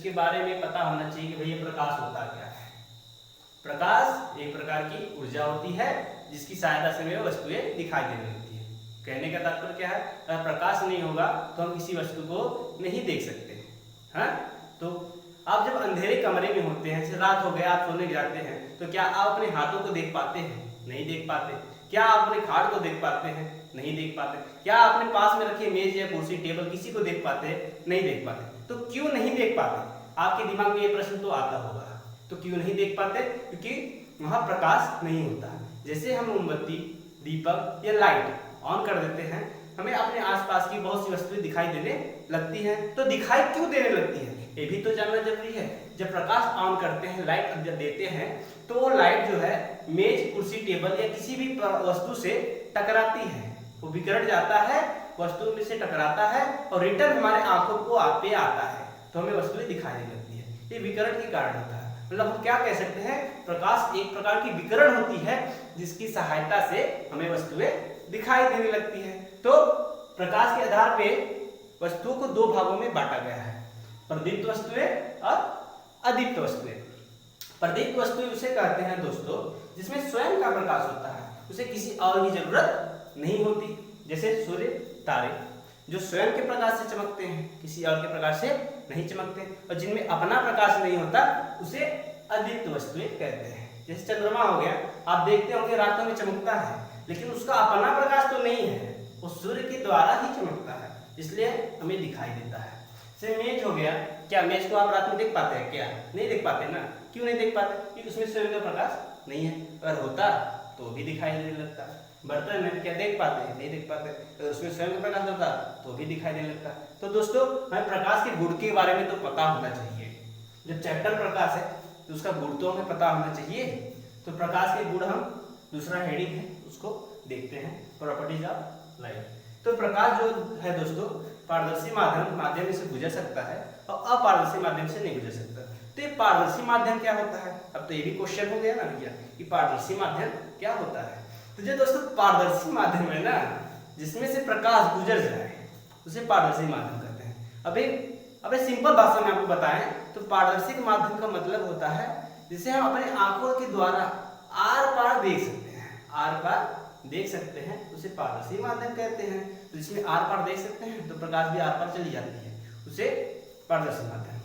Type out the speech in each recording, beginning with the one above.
उसके बारे में पता होना चाहिए कि भैया प्रकाश होता क्या है। प्रकाश एक प्रकार की ऊर्जा होती है जिसकी सहायता से हमें वस्तुएं दिखाई देने लगती है। कहने का तात्पर्य क्या है, अगर प्रकाश नहीं होगा तो हम किसी वस्तु को नहीं देख सकते। हाँ, तो आप जब अंधेरे कमरे में होते हैं, जैसे रात हो गया, आप सोने जाते हैं, तो क्या आप अपने हाथों को देख पाते हैं? नहीं देख पाते। क्या आप अपने खाट को देख पाते हैं? नहीं देख पाते। क्या आप अपने पास में रखे मेज या कुर्सी टेबल किसी को देख पाते हैं? नहीं देख पाते। तो क्यों नहीं देख पाते? आपके दिमाग में ये प्रश्न तो आता होगा। तो क्यों नहीं देख पाते? क्योंकि वहां प्रकाश नहीं होता। जैसे हम मोमबत्ती, दीपक या लाइट ऑन कर देते हैं, हमें अपने आसपास की बहुत सी वस्तुएं दिखाई देने लगती हैं। तो दिखाई क्यों देने लगती है ये भी तो जानना जरूरी है। जब प्रकाश ऑन करते हैं, लाइट जब देते हैं, तो वो लाइट जो है मेज, कुर्सी, टेबल या किसी भी वस्तु से टकराती है, वो बिखर जाता है, वस्तु में से टकराता है और रिटर्न हमारे आंखों को पे आता है, तो हमें वस्तुएं दिखाई देने लगती है। ये विकिरण के कारण होता है। मतलब हम क्या कह सकते हैं, प्रकाश एक प्रकार की विकिरण होती है जिसकी सहायता से हमें वस्तुएं दिखाई देने लगती है। तो प्रकाश के आधार पे वस्तुओं को दो भागों में बांटा गया है, प्रदीप्त वस्तुएं और अदीप्त वस्तुएं। प्रदीप्त वस्तुएं उसे कहते हैं दोस्तों जिसमें स्वयं का प्रकाश होता है, उसे किसी और की जरूरत नहीं होती। जैसे सूर्य, तारे जो स्वयं के प्रकाश से चमकते हैं, किसी और के प्रकाश से नहीं चमकते, और जिनमें अपना प्रकाश नहीं होता उसे अदीप्त वस्तुएं कहते हैं। जैसे चंद्रमा हो गया, आप देखते होंगे रातों में चमकता है, लेकिन उसका अपना प्रकाश तो नहीं है, वो सूर्य के द्वारा ही चमकता है, इसलिए हमें दिखाई देता है। जैसे मेज हो गया, क्या मेज को आप रात में देख पाते हैं? क्या नहीं देख पाते ना। क्यों नहीं देख पाते? क्योंकि उसमें स्वयं का प्रकाश नहीं है। अगर होता तो भी दिखाई देने लगता। बर्तन में क्या देख पाते हैं? नहीं देख पाते। अगर उसमें स्वयं का प्रकाश होता तो भी दिखाई देने लगता। तो दोस्तों हमें प्रकाश के गुण के बारे में तो पता होना चाहिए। जब चैप्टर प्रकाश है तो उसका गुण तो हमें पता होना चाहिए। तो प्रकाश के गुण हम दूसरा हेडिंग है उसको देखते हैं, प्रॉपर्टीज ऑफ लाइट। तो प्रकाश जो है दोस्तों पारदर्शी माध्यम से गुजर सकता है और अपारदर्शी माध्यम से नहीं गुजर सकता। तो ये पारदर्शी माध्यम क्या होता है? अब तो ये भी क्वेश्चन हो गया ना भैया कि पारदर्शी माध्यम क्या होता है। तो जो दोस्तों पारदर्शी माध्यम है ना, जिसमें से प्रकाश गुजर जाए, उसे पारदर्शी माध्यम कहते हैं। अबे सिंपल भाषा में आपको बताएं तो पारदर्शी माध्यम का मतलब होता है जिसे हम अपने आंखों के द्वारा आर पार देख सकते हैं। आर पार देख सकते हैं उसे पारदर्शी माध्यम कहते हैं। तो जिसमें आर पार देख सकते हैं तो प्रकाश भी आर पार चली जाती है, उसे पारदर्शी माध्यम।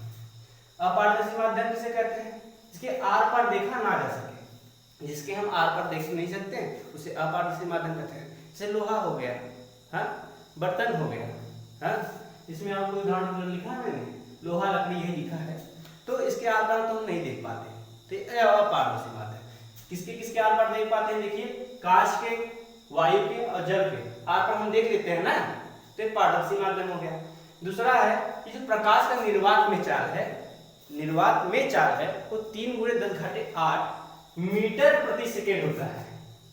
अपारदर्शी माध्यम किसे कहते हैं? जिसके आर पार देखा ना जा सके, जिसके हम आर पार देख नहीं सकते हैं, उसे अपारदर्शी माध्यम कहते हैं। जैसे लोहा हो गया, हाँ, बर्तन हो गया, हाँ, इसमें आपको उदाहरण लिखा है मैंने, लोहा लकड़ी यही लिखा है, तो इसके आर पार तो हम नहीं देख पाते, तो अपारदर्शी माध्यम। किसके किसके आर पार देख पाते हैं? देखिए कांच के, वायु के और जल के आर पार हम देख लेते हैं ना, तो पारदर्शी माध्यम हो गया। दूसरा है कि जो प्रकाश का निर्वात में चाल है, निर्वात में चाल है वो 3 × 10⁸ मीटर प्रति सेकेंड होता है।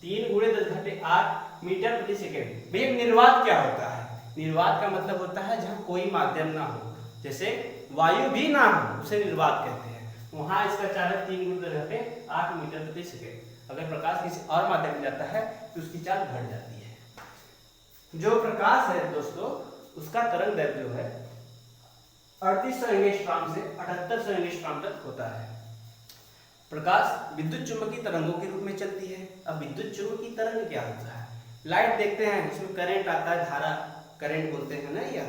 3 × 10⁸ मीटर प्रति सेकेंड। भैया निर्वात क्या होता है? निर्वात का मतलब होता है जहां कोई माध्यम ना हो, जैसे वायु भी ना हो, उसे निर्वात कहते हैं। वहां इसका चाल है 3 × 10⁸ मीटर प्रति सेकेंड। अगर प्रकाश किसी और माध्यम में जाता है तो उसकी चाल घट जाती है। जो प्रकाश है दोस्तों उसका तरंग दैर्घ्य जो है 3800 एंगस्ट्रॉम से 7800 एंगस्ट्रॉम तक होता है। प्रकाश विद्युत चुंबकीय तरंगों के रूप में चलती है। अब विद्युत चुंबकीय तरंग क्या होता है? लाइट देखते हैं, इसमें करंट आता है, धारा करंट बोलते हैं ना, या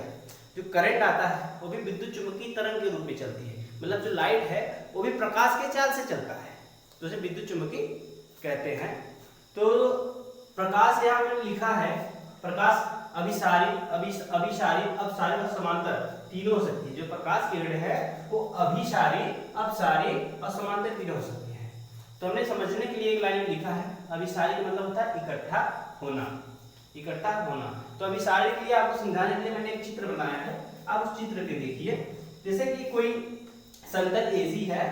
जो करंट आता है वो भी विद्युत चुंबकीय तरंग के रूप में चलती है। मतलब जो लाइट है वो भी प्रकाश के चाल से चलता है, तो उसे विद्युत चुंबकीय कहते हैं। तो प्रकाश यहाँ पर लिखा है, प्रकाश अभिसारी, अपसारी और समांतर तीनों हो सकती है। जो प्रकाश किरण है वो अभिसारी, अपसारी और समांतर तीनों हो सकती है। तो हमने समझने के लिए एक लाइन लिखा है, अभिसारी का मतलब होता है इकट्ठा होना, इकट्ठा होना। तो अभिसारी के लिए आपको समझाने के लिए मैंने एक चित्र बनाया है, आप उस चित्र को देखिए। जैसे कि कोई समतल एसी है,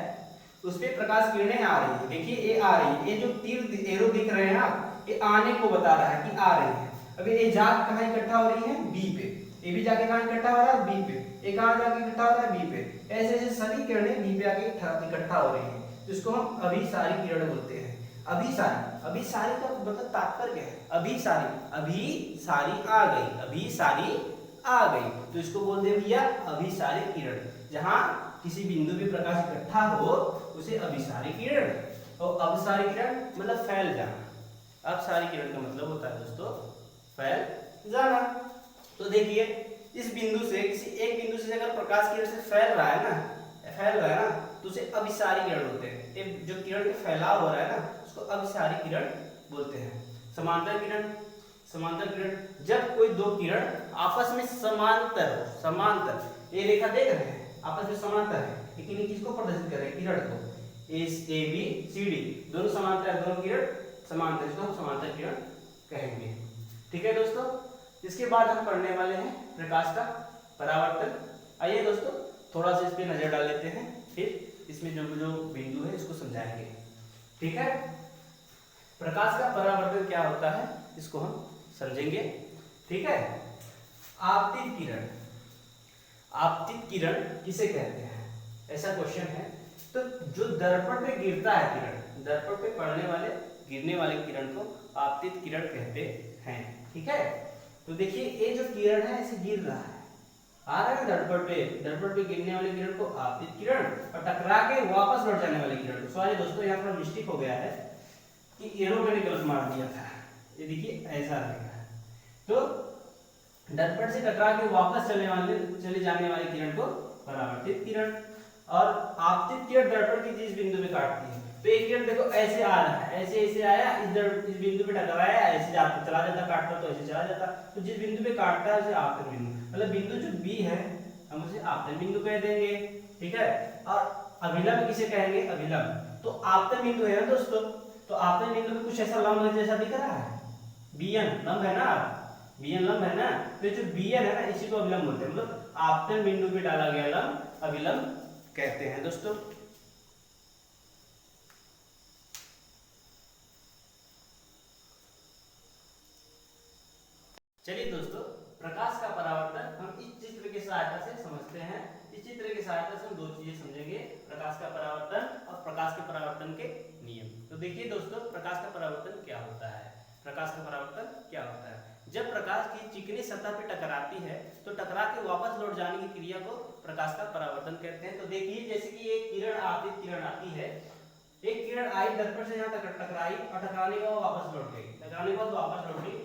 उस पे प्रकाश किरणें आ रही है, देखिए ये आ रही है, ये जो तीर एरो दिख रहे हैं आप, ये आने को बता रहा है कि आ रही है। अभी ये जाके कहाँ इकट्ठा हो रही है? बी पे। ये भी जाके कहाँ इकट्ठा हो रहा है? बी पे। ये कहाँ जाके इकट्ठा हो रहा है? बी पे। ऐसे ऐसे सभी किरणें बी पे आके इकट्ठा हो रही हैं, जिसको हम अभिसारी किरण बोलते हैं। अभिसारी, अभिसारी का मतलब तात्पर्य क्या है? अभिसारी, अभिसारी आ गई, अभिसारी आ गई, तो इसको बोल दे भैया अभिसारी किरण। जहाँ किसी बिंदु पे प्रकाश इकट्ठा हो उसे अभिसारी किरण, और अभिसारी किरण मतलब फैल जाना। अभिसारी किरण का मतलब होता है दोस्तों फैल जाना। तो देखिए इस बिंदु से, किसी एक बिंदु से अगर प्रकाश किरण से फैल रहा है ना, तो उसे अभिसारी किरण बोलते हैं। ये जो किरण का फैलाव हो रहा है ना उसको अभिसारी किरण बोलते हैं। समांतर किरण, समांतर किरण जब कोई दो किरण आपस में समांतर ये रेखा देख रहे हैं आपस में समांतर है, लेकिन ये किसको प्रदर्शित कर रहे हैं, किरण को। ए बी सी डी दोनों समांतर है, दोनों किरण समांतर, इसको हम समांतर किरण कहेंगे। ठीक है दोस्तों, इसके बाद हम पढ़ने वाले हैं प्रकाश का परावर्तन। आइए दोस्तों थोड़ा सा इस पे नजर डाल लेते हैं, फिर इसमें जो जो बिंदु है इसको समझाएंगे। ठीक है, प्रकाश का परावर्तन क्या होता है इसको हम समझेंगे। ठीक है, आपतित किरण, आपतित किरण किसे कहते हैं, ऐसा क्वेश्चन है। तो जो दर्पण पे गिरता है किरण, दर्पण पे पड़ने वाले गिरने वाले किरण को आपतित किरण कहते हैं। ठीक है, तो देखिए ये जो किरण है ऐसे गिर रहा है, आ रहा है दर्पण पे गिरने वाले किरण को आपतित किरण, और टकरा के वापस लौट जाने वाले किरण। सॉरी दोस्तों यहाँ पर मिस्टेक हो गया है कि एरो मैंने गलत मार दिया था, ये देखिए ऐसा रहेगा। तो दर्पण से टकरा के वापस चले जाने वाले किरण को परावर्तित किरण, और आपतित किरण दर्पण की जिस बिंदु पे काटती है, तो एक किरण देखो ऐसे आ रहा है, ऐसे आया, इस बिंदु पे टकराया, ऐसे जाता चला जाता, काटता तो ऐसे चला जाता। तो जिस बिंदु पे काटता है उसे आपतन बिंदु, मतलब बिंदु जो बी है हम उसे आपतन बिंदु कह देंगे। ठीक है, और अभिलंब किसे कहेंगे, अभिलंब। तो आपतन बिंदु है ना दोस्तों, तो आपतन बिंदु में कुछ ऐसा लंब जैसा दिख रहा है, बीएन लंब है ना, बीएन लंब है ना, तो जो बीएन है ना इसी को अभिलंब बोलते हैं, मतलब आपतन बिंदु पे डाला गया लंब अभिलंब कहते हैं दोस्तों। चलिए दोस्तों, प्रकाश का परावर्तन हम इस चित्र की सहायता से समझते हैं। इस चित्र की सहायता से हम दो चीजें समझेंगे, प्रकाश का परावर्तन और प्रकाश के परावर्तन के नियम। तो देखिए दोस्तों प्रकाश का परावर्तन क्या होता है, प्रकाश का परावर्तन क्या होता है। जब प्रकाश की चिकनी सतह पे टकराती है तो टकरा के वापस लौट जाने की क्रिया को प्रकाश का परावर्तन कहते हैं। तो देखिए जैसे कि एक किरण आपतित किरण आती है, एक किरण आई दर्पण से यहाँ तक टकराई और टकराने के बाद वापस लौट गई, टकराने के बाद वापस लौट गई।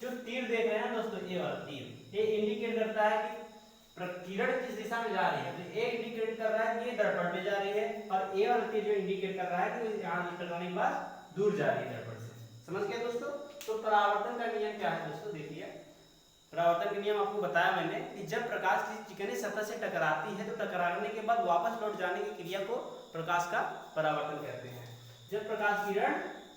जो तीर देख रहे हैं दोस्तों, ये वाला तीर, ये इंडिकेट करता है कि किरण किस दिशा में जा रही है। तो ये इंडिकेट कर रहा है कि ये दर्पण पे जा रही है, और ये वाला तीर जो इंडिकेट कर रहा है कि यहाँ टकराने के बाद दूर जा रही है दर्पण से। समझ गए दोस्तों। तो परावर्तन का नियम क्या है दोस्तों, देखिए परावर्तन का नियम आपको बताया मैंने कि जब प्रकाश की चिकनी सतह से टकराती है तो टकराने के बाद वापस लौट जाने की क्रिया को प्रकाश का परावर्तन कहते हैं। जब प्रकाश किरण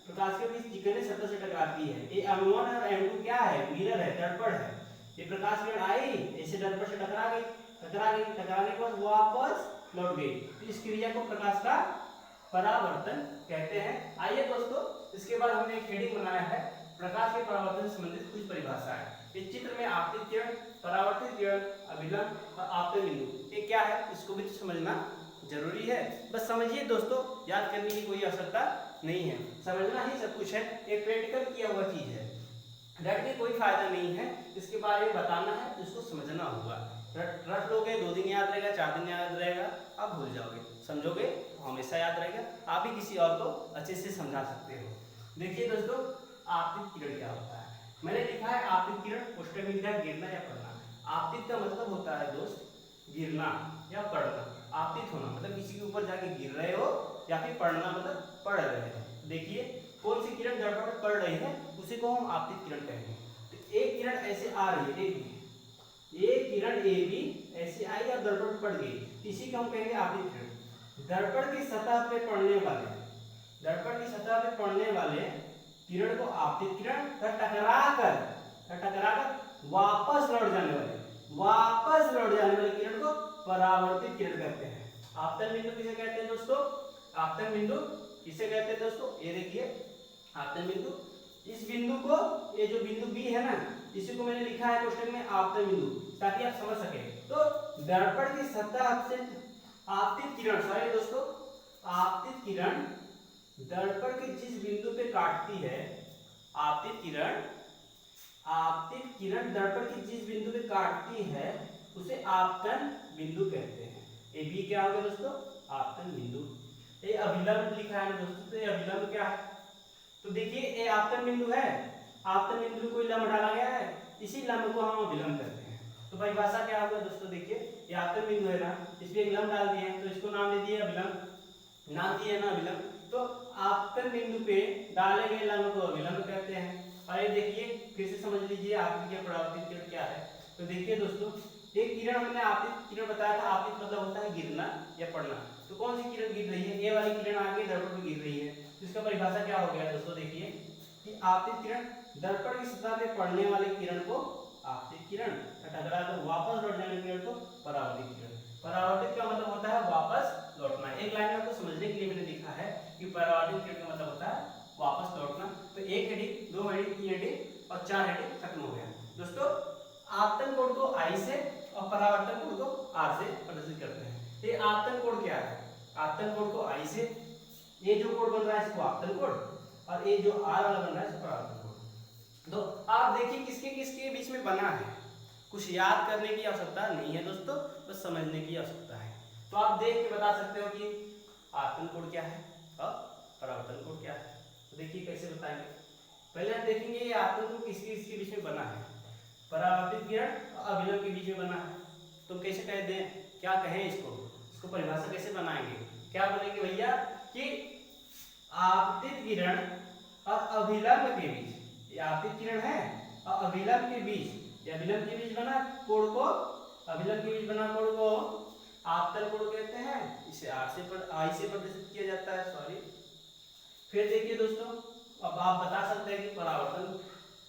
प्रकाश के बीच चिकनी सतह से टकराती है, ये M1 और M2 क्या है, मिरर है, दर्पण है। ये प्रकाश किरण आई ऐसे दर्पण से टकराने के बाद वापस लौट गई, तो इस क्रिया को प्रकाश का परावर्तन कहते हैं। आइए दोस्तों इसके बाद हमने एक हेडिंग बनाया है प्रकाश के परावर्तन से संबंधित कुछ परिभाषाएं। इस चित्र में आपतित किरण, परावर्तित किरण, अभिलंब और आपतन बिंदु ये क्या है इसको भी तो समझना जरूरी है। बस समझिए दोस्तों, याद करने की कोई आवश्यकता नहीं है, समझना ही सब कुछ है, एक प्रैक्टिकल किया हुआ चीज है, रट के कोई फायदा नहीं है, इसके बारे में बताना है तो इसको समझना होगा। रट लोगे 2 दिन याद रहेगा, 4 दिन याद रहेगा, आप भूल जाओगे, समझोगे तो हमेशा याद रहेगा, आप ही किसी और को अच्छे से समझा सकते हो। देखिए दोस्तों आपतित किरण क्या होता है, मैंने लिखा है आपतित किरण, पुस्तक में लिखा है गिरना या पड़ना। आपतित का मतलब होता है दोस्त गिरना या पड़ना, आपतित होना मतलब किसी के ऊपर जाके गिर रहे हो, या फिर पड़ना मतलब पड़ रहे हो। देखिए कौन सी किरण दर्पण पर पड़ रही है उसी को हम आपतित किरण कहेंगे। तो एक किरण ऐसे आ रही है, एक किरण ए बी ऐसे आई और दर्पण पर पड़ गई, इसी को हम कहेंगे आपतित किरण। दर्पण की सतह पे पड़ने वाले, दर्पण की सतह पे पड़ने वाले किरण को आपतित किरण, टकराकर वापस लौट जाने वाले किरण को परावर्तित किरण कहते हैं। आपतन बिंदु किसे कहते हैं दोस्तों, आपतन बिंदु किसे कहते हैं दोस्तों, ये देखिए आपतन बिंदु, इस बिंदु को, ये जो बिंदु बी है ना, इसी को मैंने लिखा है क्वेश्चन में आपतन बिंदु, ताकि आप समझ सके। तो दर्पण की सतह से आपतित किरण, सॉरी दोस्तों, आपतित किरण दर्पण के जिस बिंदु पे काटती है, आपतित किरण दर्पण की जिस बिंदु पे काटती है उसे आपतन बिंदु कहते हैं। ए बी क्या हो गया दोस्तों, आपतन बिंदु। ये अभिलंब लिखा है ना दोस्तों, तो ये अभिलंब क्या है, तो देखिए ये आपतन बिंदु है, आपतन बिंदु में कोई लंब डाला गया है, इसी लंब को हम अभिलंब कहते हैं। तो परिभाषा क्या होगा दोस्तों, देखिए ये आपतन बिंदु है ना, इस पे एक लंब डाल दिए हैं, तो इसको नाम दे दिए अभिलंब, नाम दिया ना अभिलंब। तो आपतन बिंदु पे डाले गए लंब को अभिलंब कहते हैं। और ये देखिए फिर से समझ लीजिए आपतित या परावर्तित किरण क्या है। तो देखिए दोस्तों, एक किरण हमने आपतित किरण बताया था, आपतित मतलब होता है गिरना या पड़ना। तो कौन सी किरण गिर रही है, ये वाली किरण आके दर्पण पे गिर रही है, तो इसका परिभाषा क्या हो गया दोस्तों, देखिए कि आपतित किरण दर्पण की सतह पे पड़ने वाले किरण को आपतित किरण, टकरा कर वापस लौटने वाले किरण को परावर्तित किरण। परावर्तित का मतलब होता है वापस लौटना। एक लाइन में आपको समझने के लिए मैंने लिखा है कि परावर्तित किरण का मतलब होता है वापस लौटना। तो एक हेडिंग, दो हेडिंग, तीन हेडिंग और चार हेडिंग खत्म हो गया दोस्तों। आपतन कोण को आई से और परावर्तन कोण को आर से प्रदर्शित करते हैं। ये आपतन कोण क्या है, आपतन कोण को आई से, ये जो कोण बन रहा है इसको आपतन कोण, और ये जो आर वाला बन रहा है इसको परावर्तन कोण। तो आप देखिए किसके किसके बीच में बना है, कुछ याद करने की आवश्यकता नहीं है दोस्तों, बस समझने की आवश्यकता है। तो आप देख के बता सकते हो कि आपतन कोण क्या है और परावर्तन कोण क्या है। तो देखिए कैसे बताएंगे, पहले हम देखेंगे ये आपतन कोण किसके किसके बीच में बना है, परावर्तित किरण और अभिलंब के बीच में बना है। तो कैसे कह दें, क्या कहें इसको, इसको परिभाषा कैसे बनाएंगे, क्या बोलेंगे भैया कि आपतित किरण और अभिलंब के बीच, ये आपतित किरण है और अभिलंब के बीच, ये अभिलंब के बीच बना कोण को, अभिलंब के बीच बना कोण को आपतन कोण कहते हैं। इसे आर से आई से प्रदर्शित किया जाता है, सॉरी। फिर देखिए दोस्तों, अब आप बता सकते हैं कि परावर्तन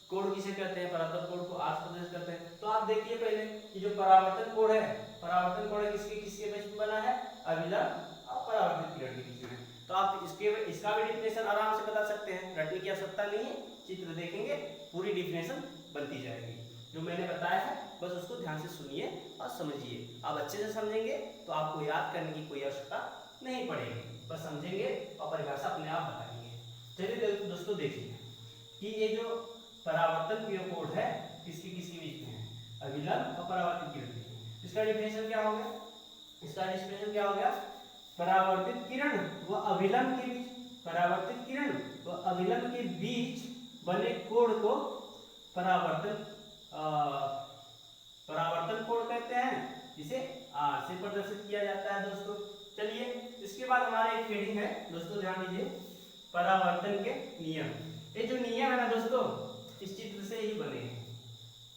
कोण किसे कहते हैं, परावर्तन कोण को आर से प्रदर्शित करते हैं। तो आप देखिए पहले कि जो परावर्तन कोण है, परावर्तन कोण किसके किसके बीच में बना है, अभिलंब और परावर्तित किरण के बीच में। तो आप इसका भी डिफिनेशन आराम से बता सकते हैं, रटने की आवश्यकता नहीं है, चित्र देखेंगे पूरी डिफिनेशन बनती जाएगी। जो मैंने बताया है बस उसको ध्यान से सुनिए और समझिए। आप अच्छे से समझेंगे तो आपको याद करने की कोई आवश्यकता नहीं पड़ेगी, बस समझेंगे और परिभाषा अपने आप बताएंगे। चलिए दोस्तों देखिए कि ये जो परावर्तन कोण है किसके किसके बीच में है, अभिलंब और परावर्तित किरण के। इसका डिफिनेशन क्या हो गया, इसका डिफिनेशन क्या हो गया, परावर्तित किरण व अभिलंब के बीच, परावर्तित किरण व अभिलंब के बीच बने कोण को परावर्तन कोण कहते हैं, जिसे आर से प्रदर्शित किया जाता है दोस्तों। चलिए इसके बाद हमारा एक हेडिंग है दोस्तों, ध्यान दीजिए, परावर्तन के नियम। ये जो नियम है ना दोस्तों, इस चित्र से ही बने हैं,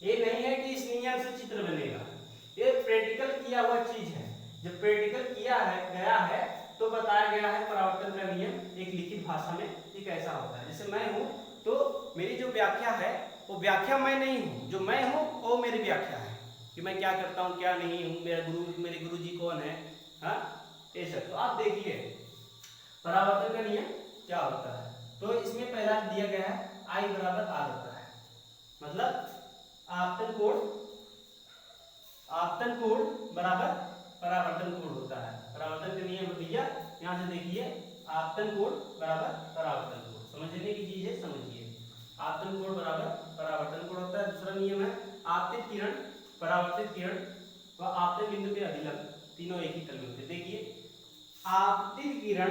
ये नहीं है कि इस नियम से चित्र बनेगा, ये प्रैक्टिकल किया हुआ चीज है। जब प्रैक्टिकल किया है गया है तो बताया गया है परावर्तन का नियम एक लिखित भाषा में एक ऐसा होता है। जैसे मैं हूँ तो मेरी जो व्याख्या है वो व्याख्या मैं नहीं हूँ, जो मैं हूँ वो मेरी व्याख्या है कि मैं क्या करता हूँ क्या नहीं हूँ, मेरे गुरु जी कौन है, हाँ ये सब। तो आप देखिए परावर्तन का नियम क्या होता है। तो इसमें पहला दिया गया है I बराबर R होता है, मतलब आपतन कोण बराबर परावर्तन कोण होता है। परावर्तन का नियम भैया यहाँ से देखिए, आपतन कोण बराबर परावर्तन कोण, समझने की चीज है, समझिए। आपतन कोण बराबर परावर्तन कोण होता है। दूसरा नियम है आपतित किरण, परावर्तित किरण व आपतन बिंदु के अभिलंब तीनों एक ही तल में होते हैं। देखिए आपतित किरण,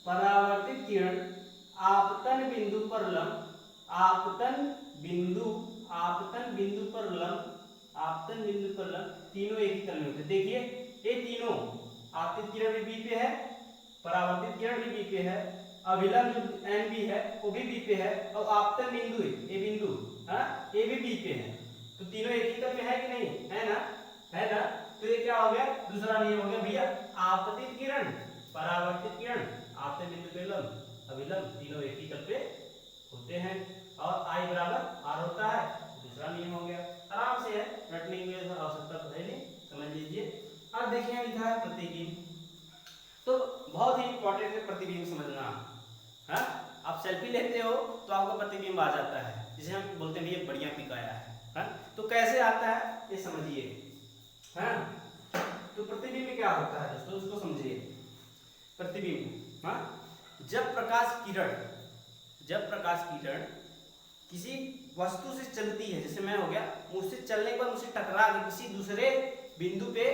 परावर्तित किरण आपतन बिंदु पर लंब, आपतन बिंदु पर लंब तीनों एक ही तल में होते हैं। देखिए ये तीनों, आपतित किरण भी बी पे है, परावर्तित किरण भी बी पे है, अभिलंब जो एन बी है वो भी बी पे है, और आपतन बिंदु ये बिंदु ये भी बी पे है। तो तीनों एक ही तल में है कि नहीं, है ना, है ना। तो ये क्या हो गया, दूसरा नियम हो गया भैया, आपतित किरण, परावर्तित किरण, आपतन बिंदु पे लंब, अभिलंब तीनों एक ही तल पे होते हैं और I बराबर R होता है। दूसरा नियम हो गया, आराम से है, रटने की आवश्यकता तो है नहीं, समझ लीजिए। अब देखिए लिखा है प्रतिबिंब, तो बहुत ही इंपॉर्टेंट है प्रतिबिंब समझना। हाँ आप सेल्फी लेते हो तो आपको प्रतिबिंब आ जाता है, जिसे हम बोलते हैं ये बढ़िया पिक आया है। हाँ तो कैसे आता है ये समझिए। हाँ तो प्रतिबिंब क्या होता है दोस्तों, उसको समझिए। प्रतिबिंब, हाँ जब प्रकाश किरण किसी वस्तु से चलती है, जैसे मैं हो गया, मुझसे चलने पर मुझसे टकरा के किसी दूसरे बिंदु पे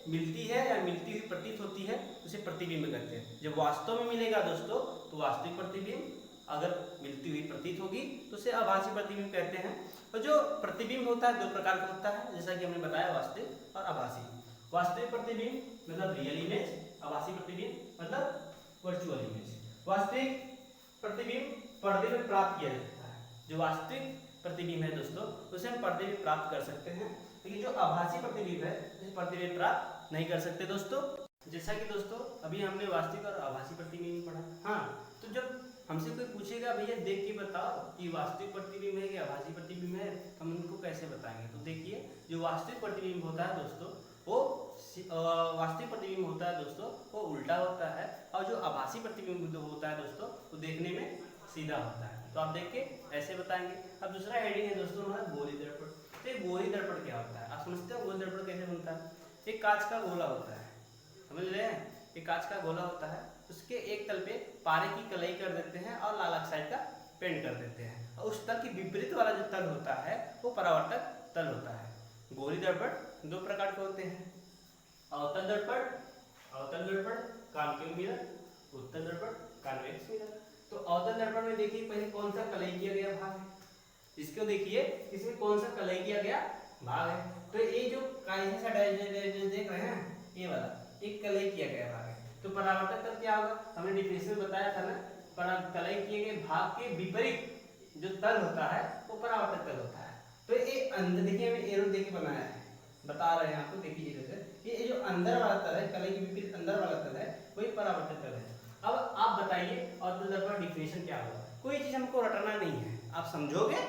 मिलती है या मिलती हुई प्रतीत होती है उसे प्रतिबिंब कहते हैं। जब वास्तव में मिलेगा दोस्तों तो वास्तविक प्रतिबिंब, अगर मिलती हुई प्रतीत होगी तो उसे आभासी प्रतिबिंब कहते हैं। और जो प्रतिबिंब होता है 2 प्रकार का होता है, जैसा कि हमने बताया, वास्तविक और आभासी। वास्तविक प्रतिबिंब मतलब रियल इमेज, आभासी प्रतिबिंब मतलब वर्चुअल इमेज। वास्तविक प्रतिबिंब पर्दे में प्राप्त किया जाता है। जो वास्तविक प्रतिबिंब है दोस्तों उसे हम पर्दे में प्राप्त कर सकते हैं, लेकिन जो आभासी प्रतिबिंब है उसे पर्दे में प्राप्त नहीं कर सकते दोस्तों। जैसा कि दोस्तों अभी हमने वास्तविक और आभासी प्रतिबिंब पढ़ा। हाँ, तो जब हमसे कोई पूछेगा भैया देख के बताओ कि वास्तविक प्रतिबिंब है कि आभासी प्रतिबिंब है, हम उनको कैसे बताएंगे? तो देखिए, जो वास्तविक प्रतिबिंब होता है दोस्तों वो वास्तविक प्रतिबिंब होता है दोस्तों वो उल्टा होता है, और जो आभासी प्रतिबिंब होता है दोस्तों वो देखने में सीधा होता है। तो आप देख के ऐसे बताएंगे। अब दूसरा हेडिंग है दोस्तों हमारा गोली दर्पण। तो ये गोली दर्पण क्या होता है? आप समझते हो गोली दर्पण कैसे बनता है? एक कांच का गोला होता है, समझ रहे हैं? एक कांच का गोला होता है, उसके एक तल पे पारे की कलई कर देते हैं और लाल ऑक्साइड का पेंट कर देते हैं, और उस तल के विपरीत वाला जो तल होता है वो परावर्तक तल होता है। गोली दर्पण 2 प्रकार के होते हैं, अवतल दर्पण कॉन्केव मिरर, उत्तल दर्पण कॉन्वेक्स मिरर। तो अवतल दर्पण में देखिए पहले कौन सा कलई किया गया भाग है, इसको देखिए इसमें कौन सा कलई किया गया भाग है। तो ये जो काइनेसा देख रहे हैं ये वाला एक कलई किया गया भाग है। तो परावर्तक तल क्या होगा? हमने डिफिनेशन में बताया था ना, कलई किए गए भाग के विपरीत जो तल होता है वो परावर्तक तल होता है। तो ये अंदर देखिए हमें एरो देके बनाया है, बता रहे हैं आपको, देखिए जैसे ये जो अंदर वाला तल है, कलई के विपरीत अंदर वाला तल है, वही परावर्तक तल है। अब आप बताइए अवतल दर्पण डिफिनेशन क्या होगा? कोई चीज हमको रटना नहीं है, आप समझोगे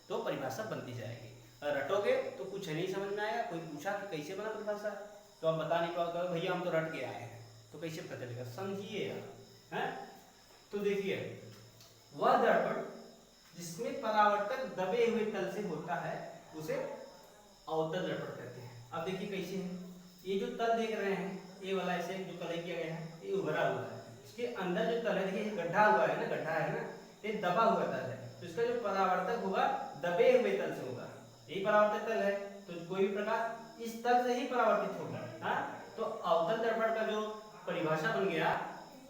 तो परिभाषा बनती जाएगी, और रटोगे तो कुछ नहीं समझ में आएगा। कोई पूछा कि कैसे बना परिभाषा, तो आप बता नहीं पाओगे, भैया हम तो रट के आए हैं, तो कैसे पता चलेगा? समझिए यार, हैं? तो देखिए, वह दर्पण जिसमें परावर्तक दबे हुए तल से होता है उसे अवतल दर्पण कहते हैं। अब देखिए कैसे है, ये जो तल देख रहे हैं ये वाला ऐसे जो कलई किया गया है ये उभरा हुआ है, इसके अंदर जो तल है देखिए गड्ढा हुआ है ना, गड्ढा है ना, ये दबा हुआ तल है, तो इसका जो परावर्तक होगा दबे हुए तल से होगा, यही परावर्तक तल है। तो कोई भी प्रकाश इस तल से ही परावर्तित होगा। हाँ, तो अवतल दर्पण का जो परिभाषा बन गया,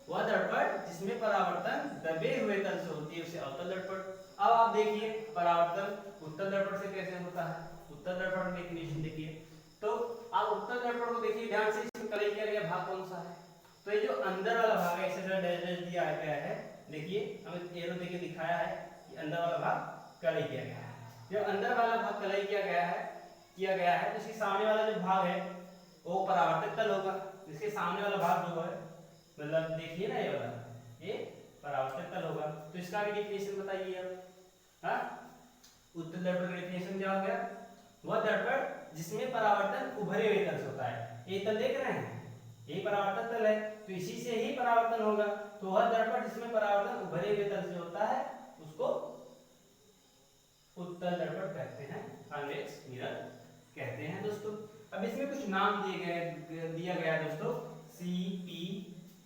वह दर्पण जिसमें परावर्तन दबे हुए तल से होती है उसे अवतल दर्पण। अब आप देखिए परावर्तन उत्तल दर्पण से कैसे होता है। उत्तल दर्पण की डेफिनेशन देखिए, तो आप उत्तल दर्पण को देखिए ध्यान से, इसमें कलई किया गया भाग कौन सा है? तो ये जो अंदर वाला भाग है, ऐसे डैश दिया गया है, देखिए हमें एरो देके दिखाया है कि अंदर वाला भाग कलई किया गया है। जब अंदर वाला भाग कलई किया गया है तो इसके सामने वाला जो भाग है वो परावर्तक तल होगा। इसके सामने वाला भाग जो है, मतलब देखिए ना ये वाला, ये परावर्तक तल होगा। तो इसका भी डेफिनेशन बताइए आप। हाँ, उत्तल दर्पण का डेफिनेशन क्या हो गया? वह दर्पण जिसमें परावर्तन उभरे हुए तल से होता है। ये तल देख रहे हैं, यही परावर्तक तल है, तो इसी से ही परावर्तन होगा। तो वह दर्पण जिसमें परावर्तन उभरे हुए तल से होता है उसको उत्तल दर्पण कहते हैं, कॉन्वेक्स मिरर कहते हैं दोस्तों। अब इसमें कुछ नाम दिया गया है दोस्तों, सी पी,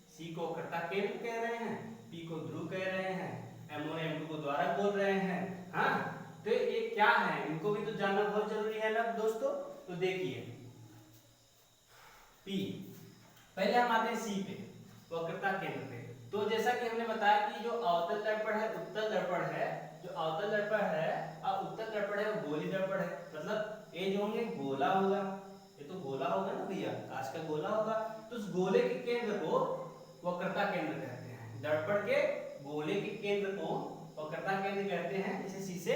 सी को कर्ता केंद्र कह रहे हैं, पी को ध्रुव कह रहे हैं, M1 M2 को द्वारक बोल रहे हैं। हाँ, तो ये क्या है, इनको भी तो जानना बहुत जरूरी है ना दोस्तों। तो देखिए पी, पहले हम आते हैं सी पे, वक्रता केंद्र पे। तो जैसा कि हमने बताया कि जो अवतल दर्पण है उत्तल दर्पण है, जो अवतल दर्पण है और उत्तल दर्पण है वो गोली दर्पण है। मतलब ये जो होंगे गोला होगा, ये तो गोला होगा ना भैया, कांच का गोला होगा, तो उस गोले के केंद्र को वक्रता केंद्र कहते हैं। दर्पण के गोले के केंद्र को वक्रता केंद्र कहते हैं, इसे सी से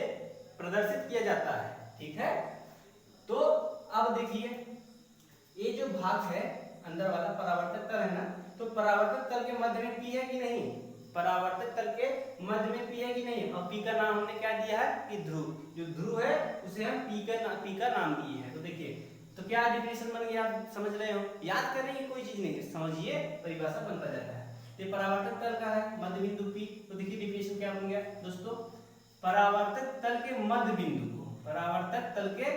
प्रदर्शित किया जाता है। ठीक है, तो अब देखिए ये जो भाग है अंदर वाला परावर्तक तल है ना, तो परावर्तक तल के मध्य में पी है कि नहीं? परावर्तक तल के मध्य में पी है कि नहीं? और पी का नाम हमने क्या दिया है कि ध्रुव, जो ध्रुव है उसे हम पी का नाम दिए हैं। तो देखिए, तो क्या डिफिनेशन बन गया, आप समझ रहे हो? याद करने की कोई चीज नहीं है, समझिए परिभाषा बनता जाता है। ये परावर्तक तल का है, मध्य बिंदु पी, तो देखिए डिफिनेशन क्या बन गया दोस्तों, परावर्तक तल के मध्य बिंदु को, परावर्तक तल के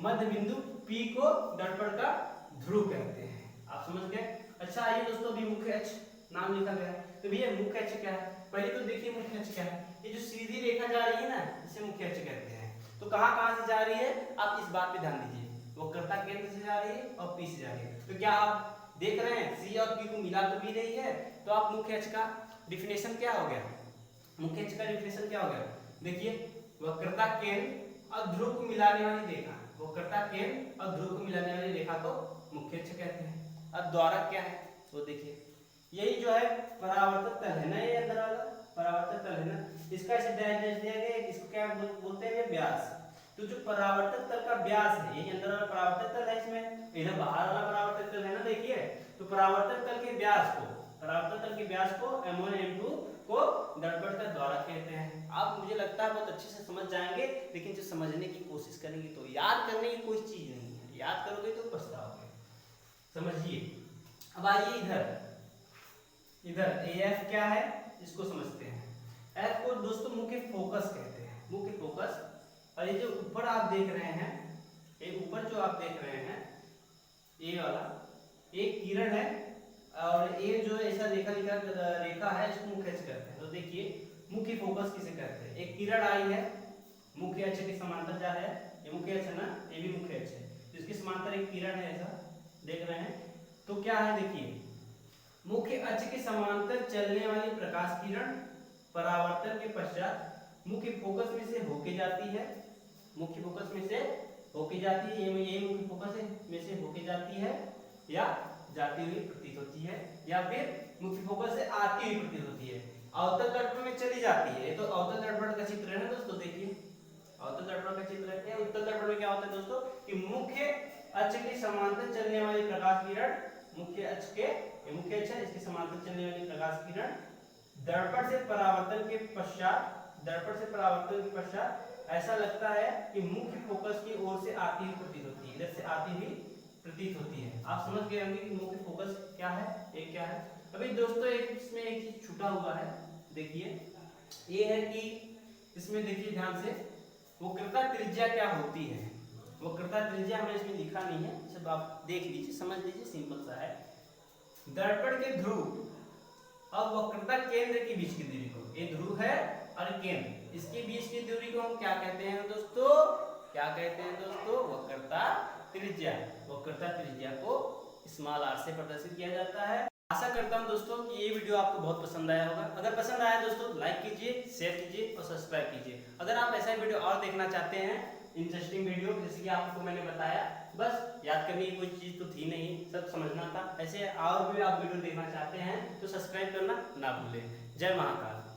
मध्य बिंदु पी को दर्पण का ध्रुव कहते हैं। आप समझ गए? अच्छा आइए दोस्तों, अभी मुख्य अक्ष नाम लिखा गया, तो भैया मुख्य अक्ष क्या है? पहले तो देखिए मुख्य अक्ष क्या है, ये जो सीधी रेखा जा रही है ना इसे मुख्य अक्ष कहते हैं। तो कहां कहां से जा रही है, आप इस बात पे ध्यान दीजिए। वक्रता केंद्र से जा रही है और P से जा रही है। तो क्या आप देख रहे हैं C और P को मिला तो भी रही है, तो आप मुख्य अक्ष का डिफिनेशन क्या हो गया, मुख्य अक्ष का डिफिनेशन क्या हो गया, देखिए वक्रता केंद्र और ध्रुव को मिलाने वाली रेखा, वक्रता केंद्र और ध्रुव को मिलाने वाली रेखा को मुख्य अक्ष कहते हैं। अब द्वारक क्या है वो देखिए, यही जो है परावर्तक तल है ना, ये अंदर वाला परावर्तक तल है ना, इसका ऐसे डायरेक्ट दिया गया है, इसको क्या बोलते हैं व्यास। तो जो परावर्तक तल का व्यास है, यही अंदर वाला परावर्तक तल है, इसमें इधर बाहर वाला परावर्तक तल है ना, देखिए तो परावर्तक तल के व्यास को, परावर्तक तल के व्यास को m1 m2 को दर्पण का द्वारक कहते हैं। आप मुझे लगता है बहुत अच्छे से समझ जाएंगे, लेकिन जो समझने की कोशिश करेंगे तो याद करने की कोई चीज नहीं है, याद करोगे तो पछताओगे, समझिए। अब आइए इधर, इधर AF क्या है इसको समझते हैं। F को दोस्तों मुख्य फोकस कहते हैं, मुख्य फोकस। और ये जो ऊपर आप देख रहे हैं, ये ऊपर जो आप देख रहे हैं ये वाला एक किरण है, और ये जो ऐसा रेखा रेखा है इसको मुख्य अक्ष कहते हैं। तो देखिए मुख्य फोकस किसे कहते हैं, एक किरण आई है मुख्य अक्ष के समांतर जा रहा है, ये मुख्य अक्ष है ना, ये भी मुख्य अक्ष है, जिसके समांतर एक किरण है ऐसा देख रहे हैं। तो क्या है देखिए, मुख्य अक्ष के समांतर चलने वाली प्रकाश किरण परावर्तन के पश्चात मुख्य फोकस में से होके जाती है, मुख्य फोकस में से होके जाती है, ये मुख्य फोकस में से होके जाती है या जाती हुई प्रतीत होती है, या फिर मुख्य फोकस से आती हुई प्रतीत होती है, अवतल दर्पण में चली जाती है। तो अवतल दर्पण का चित्र है ना दोस्तों, देखिए अवतल दर्पण का चित्र है। उत्तल दर्पण में क्या होता है दोस्तों कि मुख्य अक्ष के समांतर चलने वाली प्रकाश किरण, मुख्य अक्ष के, ये मुख्य अक्ष है, इसके समांतर चलने वाली प्रकाश किरण दर्पण से परावर्तन के पश्चात, दर्पण से परावर्तन के पश्चात ऐसा लगता है कि मुख्य फोकस की ओर से आती हुई प्रतीत होती है, इधर से आती हुई प्रतीत होती है। आप समझ गए होंगे कि मुख्य फोकस क्या है, एक क्या है। अभी दोस्तों एक इसमें एक चीज छूटा हुआ है, देखिए ये है कि इसमें देखिए ध्यान से, वक्रता त्रिज्या क्या होती है। वक्रता त्रिज्या हमने इसमें लिखा नहीं है, सब आप देख लीजिए, समझ लीजिए, सिंपल सा है। दर्पण के ध्रुव और वक्रता केंद्र के बीच की दूरी को, ये ध्रुव है और केंद्र, इसके बीच की दूरी को हम क्या कहते हैं दोस्तों, क्या कहते हैं दोस्तों, वक्रता त्रिज्या। वक्रता त्रिज्या को स्मॉल r से प्रदर्शित किया जाता है। आशा करता हूं दोस्तों कि ये वीडियो आपको बहुत पसंद आया होगा। अगर पसंद आया दोस्तों लाइक कीजिए, शेयर कीजिए और सब्सक्राइब कीजिए। अगर आप ऐसा वीडियो और देखना चाहते हैं, इंटरेस्टिंग वीडियो, जैसे कि आपको मैंने बताया, बस याद करने की कोई चीज तो थी नहीं, सब समझना था। ऐसे और भी आप वीडियो देखना चाहते हैं तो सब्सक्राइब करना ना भूलें। जय महाकाल।